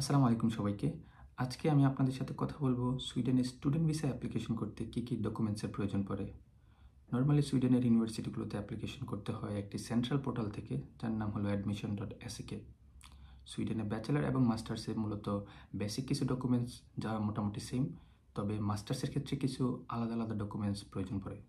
আসসালামু আলাইকুম সবাইকে। আজকে আমি আপনাদের সাথে কথা বলবো সুইডেনের স্টুডেন্ট ভিসা অ্যাপ্লিকেশন করতে কী ডকুমেন্টসের প্রয়োজন পড়ে। নরমালি সুইডেনের ইউনিভার্সিটিগুলোতে অ্যাপ্লিকেশন করতে হয় একটি সেন্ট্রাল পোর্টাল থেকে, যার নাম হলো admission.se। সুইডেনে ব্যাচেলর এবং মাস্টার্সে মূলত বেসিক কিছু ডকুমেন্টস যা মোটামুটি সেম, তবে মাস্টার্সের ক্ষেত্রে কিছু আলাদা আলাদা ডকুমেন্টস প্রয়োজন পড়ে।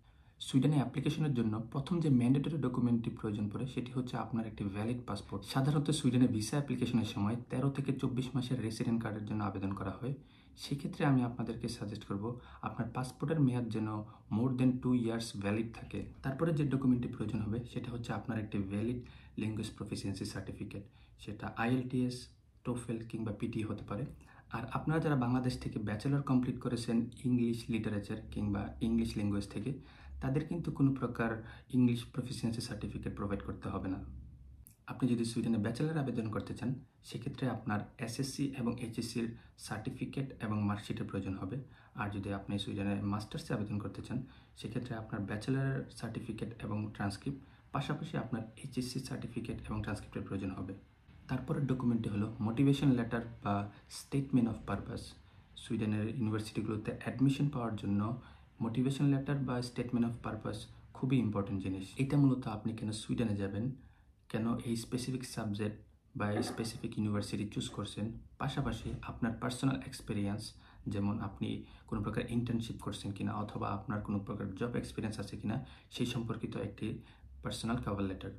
সুইডেনে অ্যাপ্লিকেশনের জন্য প্রথম যে ম্যান্ডেটরি ডকুমেন্টটি প্রয়োজন পড়ে সেটি হচ্ছে আপনার একটি ভ্যালিড পাসপোর্ট। সাধারণত সুইডেনে ভিসা অ্যাপ্লিকেশনের সময় 13 থেকে 24 মাসের রেসিডেন্ট কার্ডের জন্য আবেদন করা হয়। সেক্ষেত্রে আমি আপনাদেরকে সাজেস্ট করব আপনার পাসপোর্টের মেয়াদ যেন মোর দেন 2 ইয়ার্স ভ্যালিড থাকে। তারপরে যে ডকুমেন্টটি প্রয়োজন হবে সেটা হচ্ছে আপনার একটি ভ্যালিড ল্যাঙ্গুয়েজ প্রফিসিয়েন্সি সার্টিফিকেট, সেটা IELTS, টোফেল কিংবা পিটি হতে পারে। আর আপনারা যারা বাংলাদেশ থেকে ব্যাচেলর কমপ্লিট করেছেন ইংলিশ লিটারেচার কিংবা ইংলিশ ল্যাঙ্গুয়েজ থেকে, তাদের কিন্তু কোনো প্রকার ইংলিশ প্রফিসিয়েন্সি সার্টিফিকেট প্রোভাইড করতে হবে না। আপনি যদি সুইডেনে ব্যাচেলর আবেদন করতে চান, সেক্ষেত্রে আপনার এসএসসি এবং এইচএসসির সার্টিফিকেট এবং মার্কশিটের প্রয়োজন হবে। আর যদি আপনি সুইডেনে মাস্টার্সে আবেদন করতে চান, সেক্ষেত্রে আপনার ব্যাচেলরের সার্টিফিকেট এবং ট্রান্সক্রিপ্ট, পাশাপাশি আপনার এইচএসসি সার্টিফিকেট এবং ট্রান্সক্রিপ্টের প্রয়োজন হবে। তারপরের ডকুমেন্টটি হলো মোটিভেশন লেটার বা স্টেটমেন্ট অফ পারপাস। সুইডেনের ইউনিভার্সিটিগুলোতে অ্যাডমিশন পাওয়ার জন্য মোটিভেশন লেটার বা স্টেটমেন্ট অফ পারপাস খুবই ইম্পর্টেন্ট জিনিস। এটা মূলত আপনি কেন সুইডেনে যাবেন, কেন এই স্পেসিফিক সাবজেক্ট বা এই স্পেসিফিক ইউনিভার্সিটি চুজ করছেন, পাশাপাশি আপনার পার্সোনাল এক্সপিরিয়েন্স, যেমন আপনি কোনো প্রকার ইন্টার্নশিপ করছেন কিনা অথবা আপনার কোনো প্রকার জব এক্সপিরিয়েন্স আছে কিনা, সেই সম্পর্কিত একটি পার্সোনাল কভার লেটার।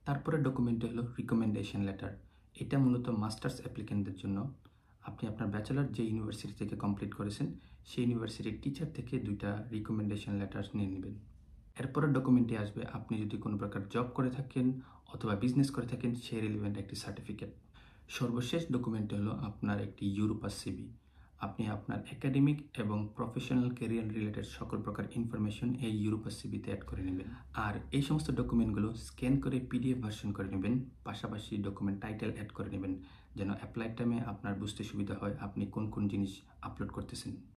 তারপরে ডকুমেন্টটি হলো রিকমেন্ডেশন লেটার। এটা মূলত মাস্টার্স অ্যাপ্লিকেন্টদের জন্য। আপনি আপনার ব্যাচেলর যে ইউনিভার্সিটি থেকে কমপ্লিট করেছেন, সেই ইউনিভার্সিটির টিচার থেকে 2টা রিকমেন্ডেশন লেটার নিয়ে নেবেন। এরপরের ডকুমেন্টটি আসবে আপনি যদি কোনো প্রকার জব করে থাকেন অথবা বিজনেস করে থাকেন, সেই রিলেভেন্ট একটি সার্টিফিকেট। সর্বশেষ ডকুমেন্টটি হলো আপনার একটি ইউরোপাস সিভি। আপনি আপনার একাডেমিক এবং প্রফেশনাল ক্যারিয়ার রিলেটেড সকল প্রকার ইনফরমেশন এই ইউরোপাস সিভিতে অ্যাড করে নেবেন। আর এই সমস্ত ডকুমেন্টগুলো স্ক্যান করে PDF ভার্সন করে নেবেন, পাশাপাশি ডকুমেন্ট টাইটেল অ্যাড করে নেবেন, যেন অ্যাপ্লাই টাইমে আপনার বুঝতে সুবিধা হয় আপনি কোন কোন জিনিস আপলোড করতেছেন।